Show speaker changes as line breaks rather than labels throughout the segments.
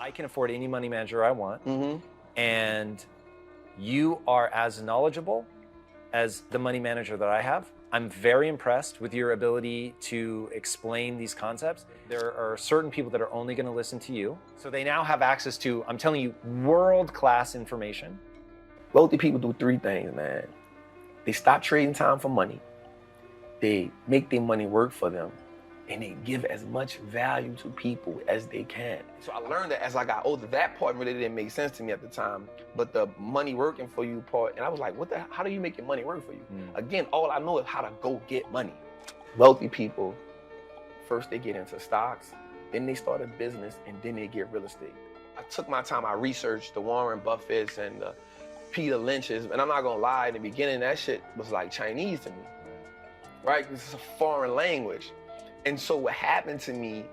I can afford any money manager I want, and you are as knowledgeable as the money manager that I have. I'm very impressed with your ability to explain these concepts. There are certain people that are only going to listen to you. So they now have access to, I'm telling you, world-class information.
Wealthy people do three things, man. They stop trading time for money. They make their money work for them. And they give as much value to people as they can. So I learned that as I got older. That part really didn't make sense to me at the time. But the money working for you part, and I was like, how do you make your money work for you? Again, all I know is how to go get money. Wealthy people, first they get into stocks, then they start a business, and then they get real estate. I took my time, I researched the Warren Buffetts and the Peter Lynch's, and I'm not gonna lie, in the beginning, that shit was like Chinese to me, right? This is a foreign language. And so what happened to me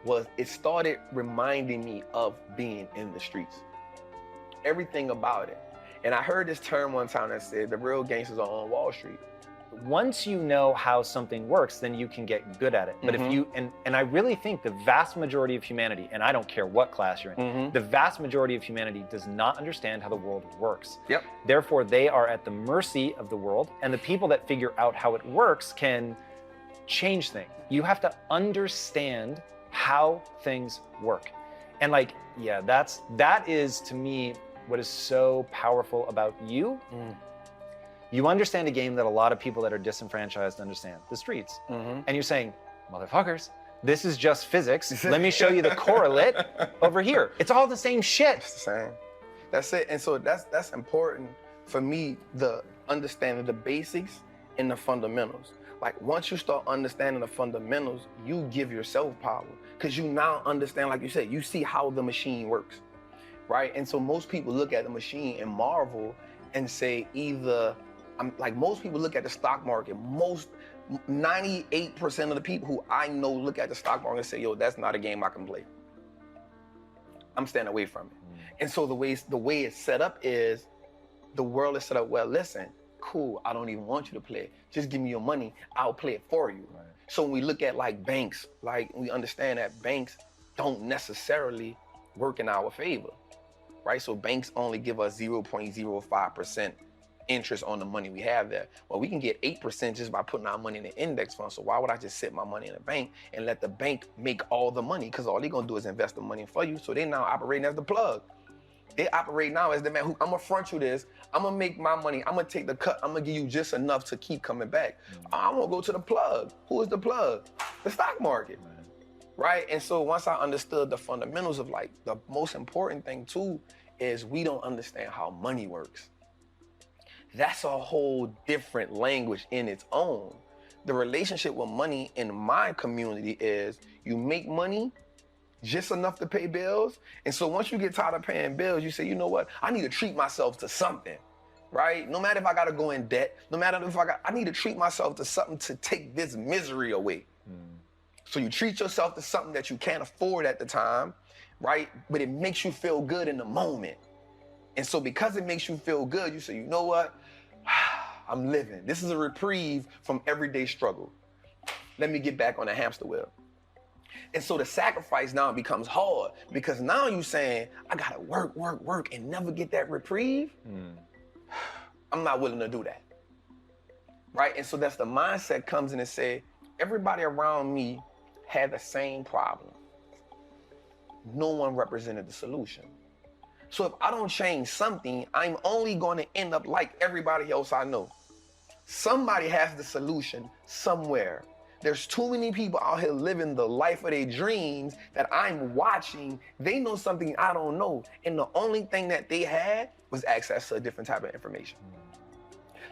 was it started reminding me of being in the streets. Everything about it. And I heard this term one time that said the real gangsters are on Wall Street.
Once you know how something works, then you can get good at it. But if you, and I really think the vast majority of humanity, and I don't care what class you're in, the vast majority of humanity does not understand how the world works. Therefore, they are at the mercy of the world, and the people that figure out how it works can change things. You have to understand how things work. And like, yeah, that is to me what is so powerful about you. You understand a game that a lot of people that are disenfranchised understand, the streets. And you're saying, motherfuckers, this is just physics. Let me show you the correlate over here. It's all the same shit.
It's the same. That's it. And so that's important for me, the understanding the basics and the fundamentals. Like once you start understanding the fundamentals, you give yourself power because you now understand, like you said, you see how the machine works, right? And so most people look at the machine and marvel and say either, most people look at the stock market, 98% of the people who I know look at the stock market and say, yo, that's not a game I can play. I'm staying away from it. And so the way it's set up is, the world is set up, well, listen, cool, I don't even want you to play it. Just give me your money, I'll play it for you. So when we look at like banks, like we understand that banks don't necessarily work in our favor, right? So banks only give us 0.05% interest on the money we have there. Well, we can get 8% just by putting our money in an index fund. So why would I just sit my money in a bank and let the bank make all the money? Because all they're gonna do is invest the money for you. So they're now operating as the plug. They operate now as the man who, I'm gonna front you this, I'm gonna make my money, I'm gonna take the cut, I'm gonna give you just enough to keep coming back. I wanna go to the plug. Who is the plug? The stock market, right? And so once I understood the fundamentals of like, the most important thing too, is we don't understand how money works. That's a whole different language in its own. The relationship with money in my community is you make money, just enough to pay bills. And so once you get tired of paying bills, you say, you know what? I need to treat myself to something, right? No matter if I gotta go in debt, no matter if I need to treat myself to something to take this misery away. So you treat yourself to something that you can't afford at the time, right? But it makes you feel good in the moment. And so because it makes you feel good, you say, you know what? I'm living. This is a reprieve from everyday struggle. Let me get back on the hamster wheel. And so the sacrifice now becomes hard because now you're saying, I gotta work, and never get that reprieve. I'm not willing to do that, right? And so that's the mindset comes in and say, everybody around me had the same problem. No one represented the solution. So if I don't change something, I'm only gonna end up like everybody else I know. Somebody has the solution somewhere. There's too many people out here living the life of their dreams that I'm watching. They know something I don't know. And the only thing that they had was access to a different type of information.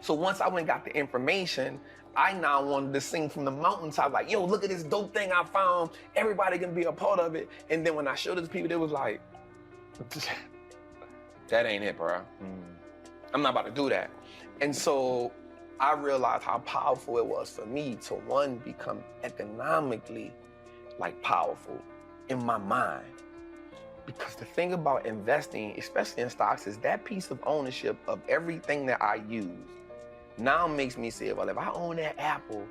So once I went and got the information, I now wanted to sing from the mountaintop, like, yo, look at this dope thing I found. Everybody can be a part of it. And then when I showed it to people, they was like, that ain't it, bro. I'm not about to do that. And so I realized how powerful it was for me to, one, become economically like powerful in my mind. Because the thing about investing, especially in stocks, is that piece of ownership of everything that I use now makes me say, well, if I own that Apple,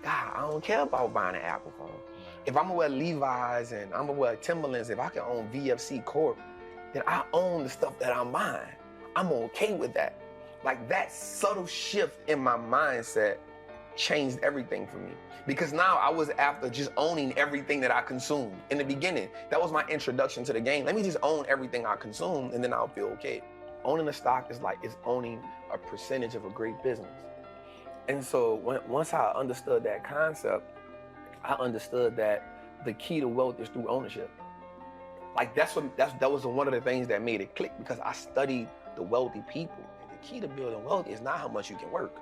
God, I don't care about buying an Apple phone. If I'm gonna wear Levi's and I'm gonna wear Timberlands, if I can own VFC Corp, then I own the stuff that I'm buying. I'm okay with that. Like that subtle shift in my mindset changed everything for me. Because now I was after just owning everything that I consumed. In the beginning, that was my introduction to the game. Let me just own everything I consume and then I'll feel okay. Owning a stock is like, it's owning a percentage of a great business. And so once I understood that concept, I understood that the key to wealth is through ownership. Like that was one of the things that made it click, because I studied the wealthy people. And the key to building wealth is not how much you can work.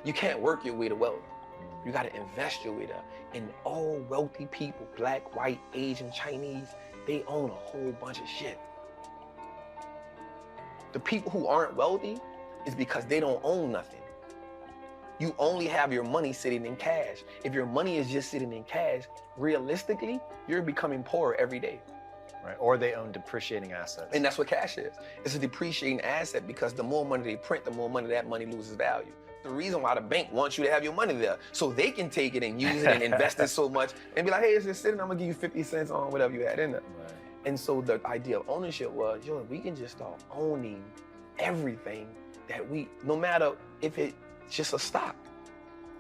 You can't work your way to wealth. You got to invest your way there. And all wealthy people, black, white, Asian, Chinese, they own a whole bunch of shit. The people who aren't wealthy is because they don't own nothing. You only have your money sitting in cash. If your money is just sitting in cash, realistically, you're becoming poorer every day.
Right. Or they own depreciating assets.
And that's what cash is. It's a depreciating asset, because the more money they print, the more money that money loses value. The reason why the bank wants you to have your money there, so they can take it and use it and invest it so much and be like, hey, it's just sitting, I'm gonna give you 50 cents on whatever you had in there. Right. And so the idea of ownership was, yo, we can just start owning everything that no matter if it's just a stock.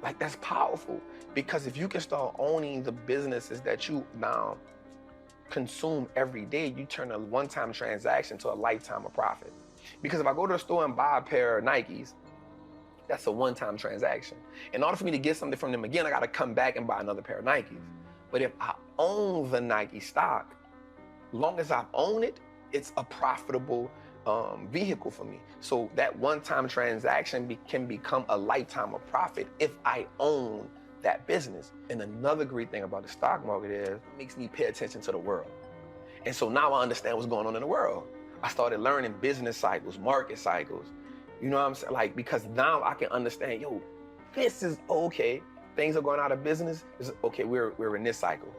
Like, that's powerful, because if you can start owning the businesses that you now consume every day, you turn a one-time transaction to a lifetime of profit. Because if I go to the store and buy a pair of Nikes, that's a one-time transaction. In order for me to get something from them again, I gotta come back and buy another pair of Nikes. But if I own the Nike stock, long as I own it, it's a profitable vehicle for me. So that one-time transaction can become a lifetime of profit if I own that business. And another great thing about the stock market is it makes me pay attention to the world. And so now I understand what's going on in the world. I started learning business cycles, market cycles. You know what I'm saying? Like, because now I can understand, yo, this is okay. Things are going out of business. It's okay, we're in this cycle.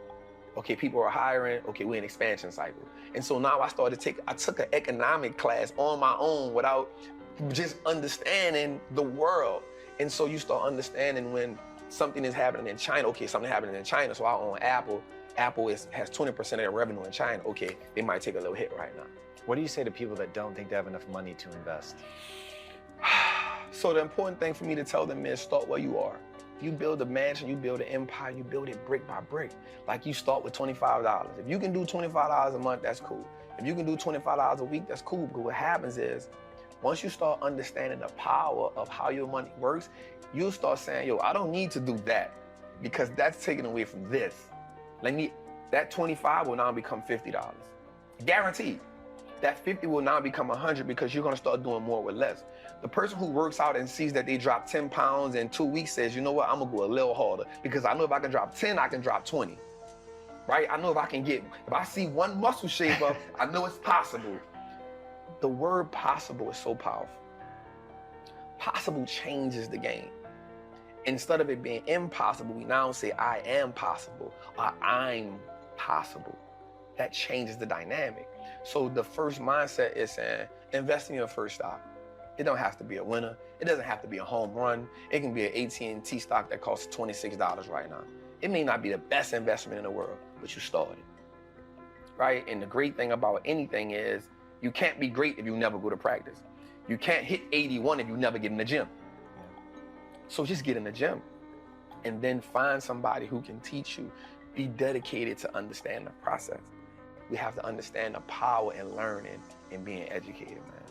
Okay, people are hiring. Okay, we're in expansion cycle. And so now I took an economic class on my own without just understanding the world. And so you start understanding when something is happening in China. Okay, something happening in China, so I own Apple. Apple has 20% of their revenue in China. Okay, they might take a little hit right now.
What do you say to people that don't think they have enough money to invest?
So the important thing for me to tell them is start where you are. If you build a mansion, you build an empire, you build it brick by brick. Like, you start with $25. If you can do $25 a month, that's cool. If you can do $25 a week, that's cool. But what happens is, once you start understanding the power of how your money works, you'll start saying, yo, I don't need to do that, because that's taken away from this. That 25 will now become $50. Guaranteed. That 50 will now become 100, because you're gonna start doing more with less. The person who works out and sees that they drop 10 pounds in 2 weeks says, you know what, I'm gonna go a little harder, because I know if I can drop 10, I can drop 20, right? I know if I see one muscle shape up, I know it's possible. The word possible is so powerful. Possible changes the game. Instead of it being impossible, we now say I am possible, or I'm possible. That changes the dynamic. So the first mindset is saying, invest in your first stock. It don't have to be a winner. It doesn't have to be a home run. It can be an AT&T stock that costs $26 right now. It may not be the best investment in the world, but you started, right? And the great thing about anything is you can't be great if you never go to practice. You can't hit 81 if you never get in the gym. So just get in the gym and then find somebody who can teach you. Be dedicated to understand the process. We have to understand the power in learning and being educated, man.